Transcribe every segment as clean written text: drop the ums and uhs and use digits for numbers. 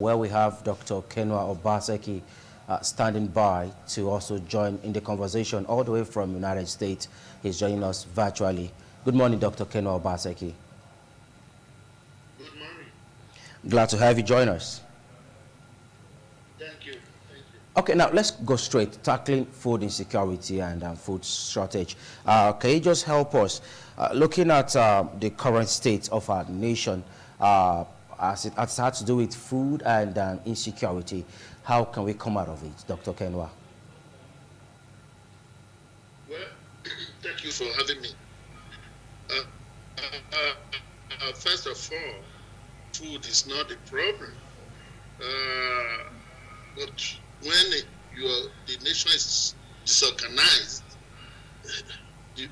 where we have Dr. Kenwa Obaseki standing by to also join in the conversation all the way from United States. He's joining us virtually. Good morning, Dr. Kenwa Obaseki. Good morning. Glad to have you join us. Thank you. Thank you. Okay, now let's go straight, tackling food insecurity and food shortage. Can you just help us, looking at the current state of our nation, as it has to do with food and insecurity, how can we come out of it, Dr. Kenwa? Well, thank you for having me. First of all, food is not a problem. But when the nation is disorganized, a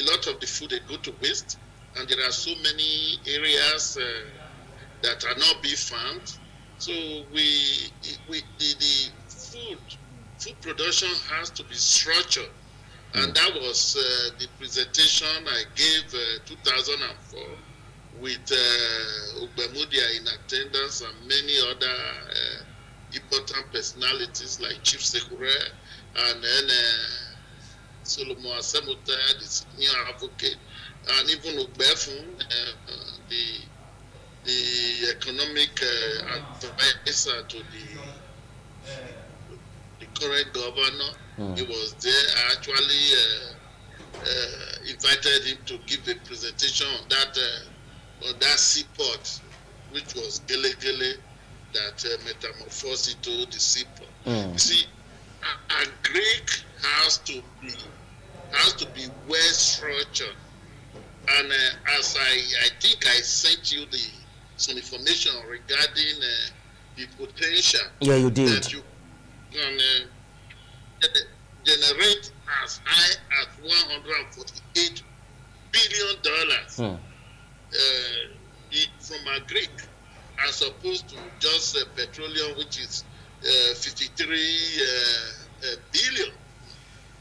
lot of the food they go to waste, and there are so many areas that are not being farmed. So the food production has to be structured, and that was the presentation I gave 2004 with Ogbemudia in attendance and many other important personalities like Chief Sekure and then Solomon Asemuta, the senior advocate, and even Ogbefun, the economic advisor to the current governor. He was there. I actually invited him to give a presentation on that seaport, which was Gele Gele, that metamorphosed into the seaport. You see, a Greek has to be well structured, and as I think I sent you some information regarding the potential. Yeah, you did. That you can generate as high as $148 billion from a Greek, as opposed to just petroleum, which is 53 billion.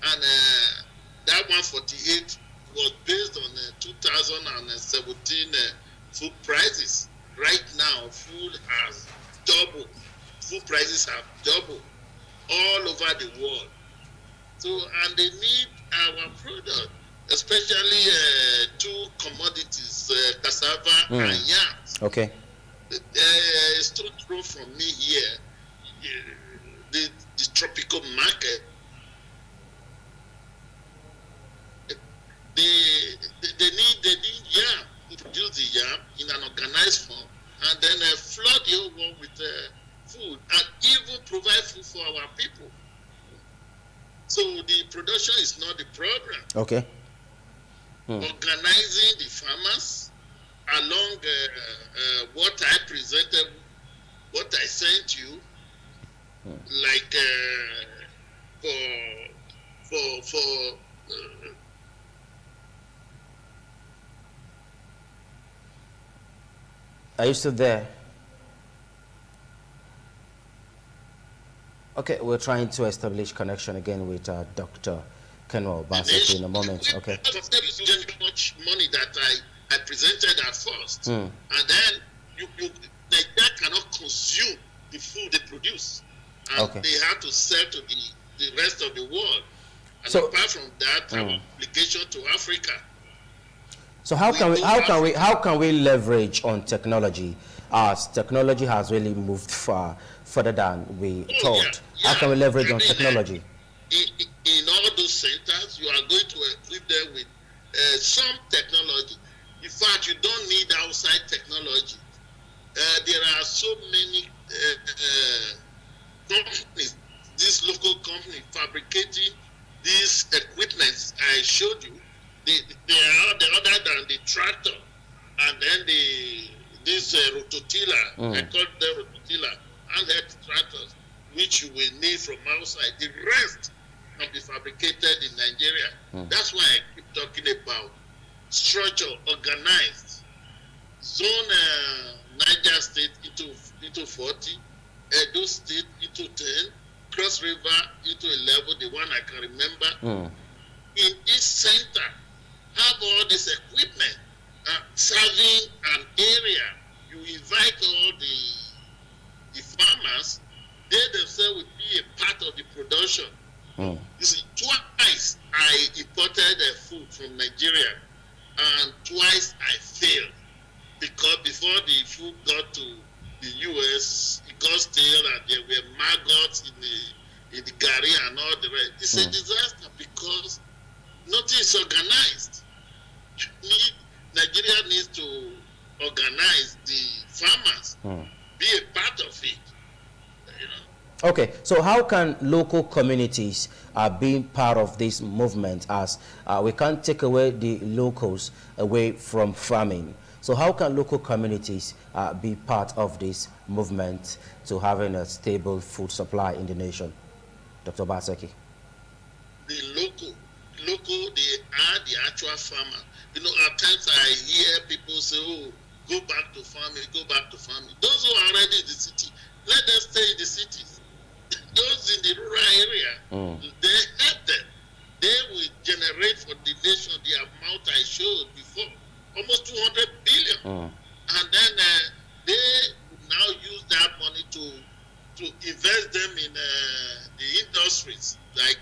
And that 148 was based on 2017 food prices. Right now, food has doubled. Food prices have doubled all over the world. So, and they need our product, especially two commodities, cassava and yams. Okay. A stone throw from me here, the tropical market, they need yam to produce the yam in an organized form, and then flood the whole world with food, and even provide food for our people. So the production is not the problem. Okay. Organizing the farmers along what I presented, what I sent you, like for Are you still there? Okay, we're trying to establish connection again with Dr. Kenwa Obaseki in a moment. Okay. Much money that I presented at first, and then Nigeria cannot consume the food they produce, and they have to sell to the rest of the world. And so, apart from that, our obligation to Africa. So how can we leverage on technology, as technology has really moved further than we thought? How can we leverage on technology? In all those centers, you are going to equip them with some technology. In fact, you don't need outside technology. There are so many companies, this local company fabricating these equipments I showed you. They are other than the tractor, and then this rototiller, I call them rototiller, handheld tractors, which you will need from outside. The rest can be fabricated in Nigeria. That's why I keep talking about structure, organized. Zone Niger State into 40, Edo State into 10, Cross River into 11, the one I can remember. In each center, have all this equipment serving an area. You invite all the You see, twice I imported food from Nigeria, and twice I failed because before the food got to the US, it got stale and there were maggots in the gari and all the rest. It's a disaster because nothing is organized. Nigeria needs to organize the farmers, be a part of it. You know. Okay, so how can local communities be part of this movement, as we can't take away the locals away from farming? So how can local communities be part of this movement to having a stable food supply in the nation? Dr. Obaseki. The local, they are the actual farmer. You know, at times I hear people say, oh, go back to farming, go back to farming. Those who are already in the city, let them stay in the cities. Those in the rural area, they help them. They will generate for the nation the amount I showed before, almost 200 billion. And then they now use that money to invest them in the industries like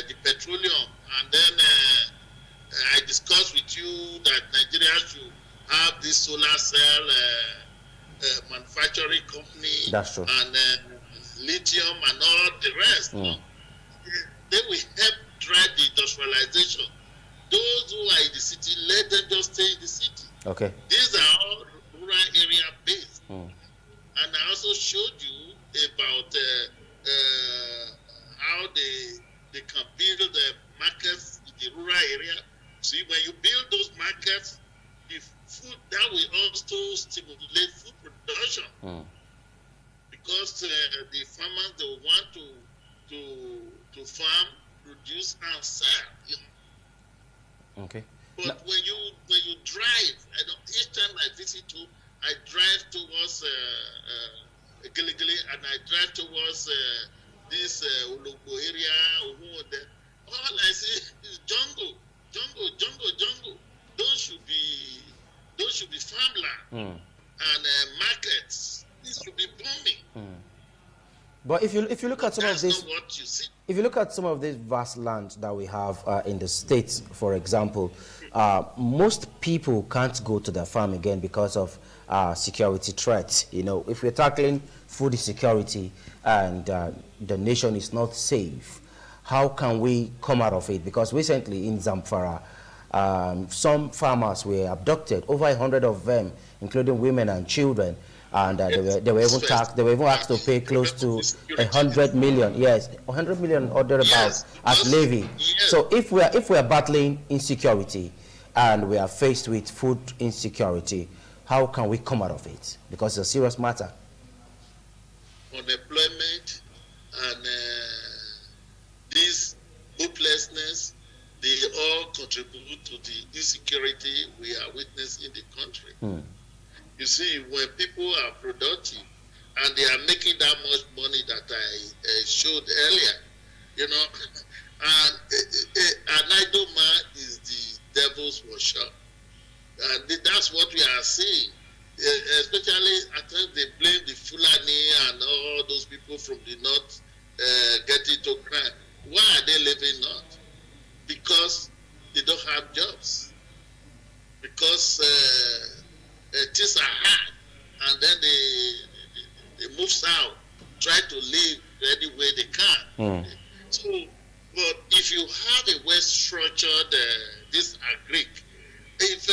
the petroleum. And then I discussed with you that Nigeria should have this solar cell manufacturing company. That's true. And lithium and all the rest. They will help drive the industrialization. Those who are in the city, let them just stay in the city. Okay. These are all rural area based. And I also showed you about how they can build the markets in the rural area. See, when you build those markets, the food, that will also stimulate food production. Because the farmers, they want to farm, produce, and sell. You know? Okay. But when you drive, each time I visit home, I drive towards Giligili, and I drive towards this Ologbo area. All I see is jungle. Those should be farmland and markets. This should be booming. But if you look at some of this, not what you see. if you look at some of this vast land that we have in the states, for example, most people can't go to their farm again because of security threats. You know, if we're tackling food insecurity and the nation is not safe, how can we come out of it? Because recently in Zamfara, some farmers were abducted, over 100 of them, including women and children. And they were even asked to pay close to 100 million, 100 million or thereabouts as levy. So if we are battling insecurity and we are faced with food insecurity, how can we come out of it? Because it's a serious matter. Unemployment and this hopelessness, they all contribute to the insecurity we are witnessing in the country. You see, when people are productive and they are making that much money that I showed earlier, you know, and an idle man is the devil's workshop. And that's what we are seeing. Especially at times they blame the Fulani and all those people from the north getting to crime. Why are they living north? Because they don't have jobs. Because things are hard, and then they move south, try to live any way they can. So, but if you have a well-structured this agric, if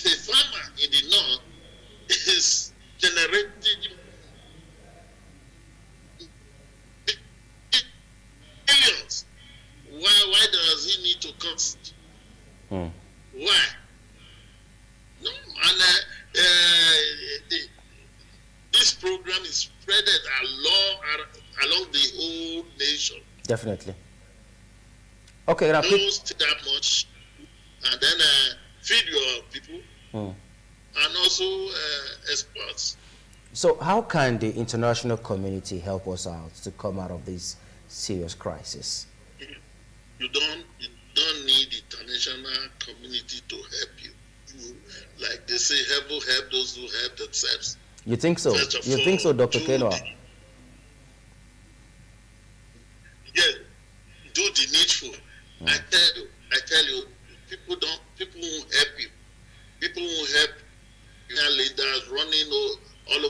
a farmer in the north is generating billions, why does he need to cost? Why? No, and this program is spread along the whole nation. Definitely. Okay, don't stay that much, and then feed your people, and also exports. So how can the international community help us out to come out of this serious crisis? You don't need the international community to help you. Like they say, help those who help themselves. You think so? You think so, Dr. Kenwa?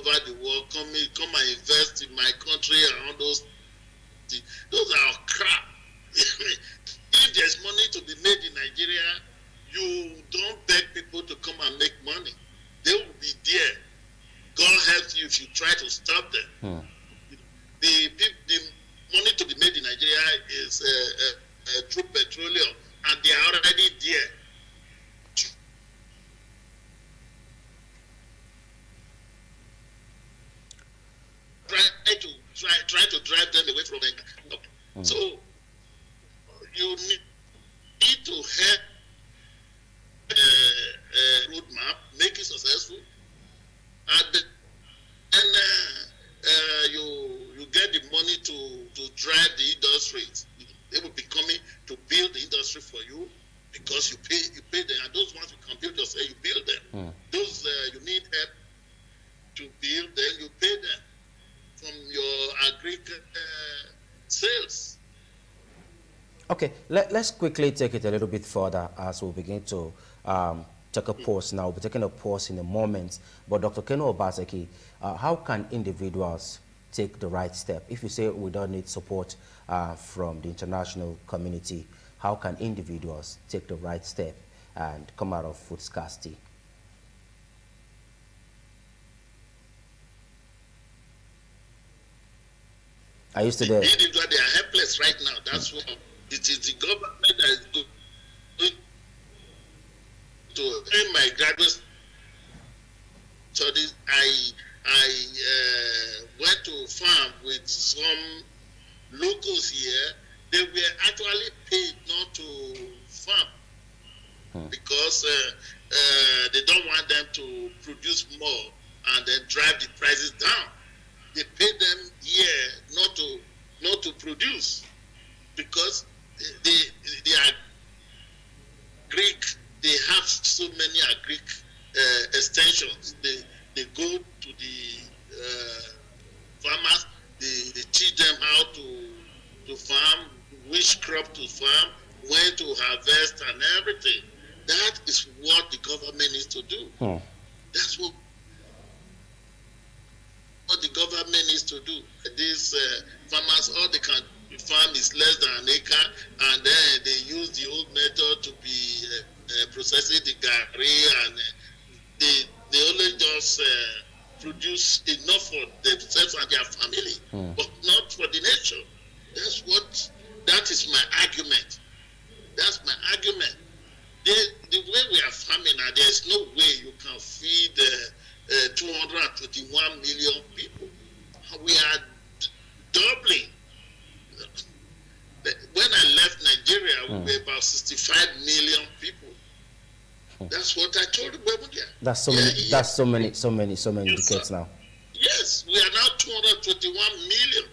over the world, come and invest in my country and all those things. Those are crap. If there's money to be made in Nigeria, you don't beg people to come and make money. They will be there. God helps you if you try to stop them. The money to be made in Nigeria is through petroleum, and they are already there. Try to drive them away from it. So you need to have a roadmap, make it successful, and then you get the money to drive the industry. They will be coming to build the industry for you because you pay them, and those ones you can build yourself, you build them. Those you need help to build them, you pay them from your sales. Okay, let's quickly take it a little bit further as we begin to take a pause now. We'll be taking a pause in a moment. But Dr. Keno Obaseki, how can individuals take the right step? If you say we don't need support from the international community, how can individuals take the right step and come out of food scarcity? Are you still there? Individuals, they are helpless right now. That's what it is. The government that is going to in my graduate studies. I went to farm with some locals here. They were actually paid not to farm because they don't want them to produce more and then drive the prices down. They pay them here not to produce because they are Greek. They have so many Greek extensions. They go to the farmers. They teach them how to farm, which crop to farm, when to harvest, and everything. That is what the government needs to do. That's what the government needs to do. These farmers, all they can farm is less than an acre, and then they use the old method to be processing the gari, and they only just produce enough for themselves and their family, but not for the nation. That is my argument. That's my argument. The way we are farming now, there's no way you can feed 221 million people. We are doubling. When I left Nigeria, we were about 65 million people. That's what I told you. That's so many. That's so many yes, decades now. Yes, we are now 221 million.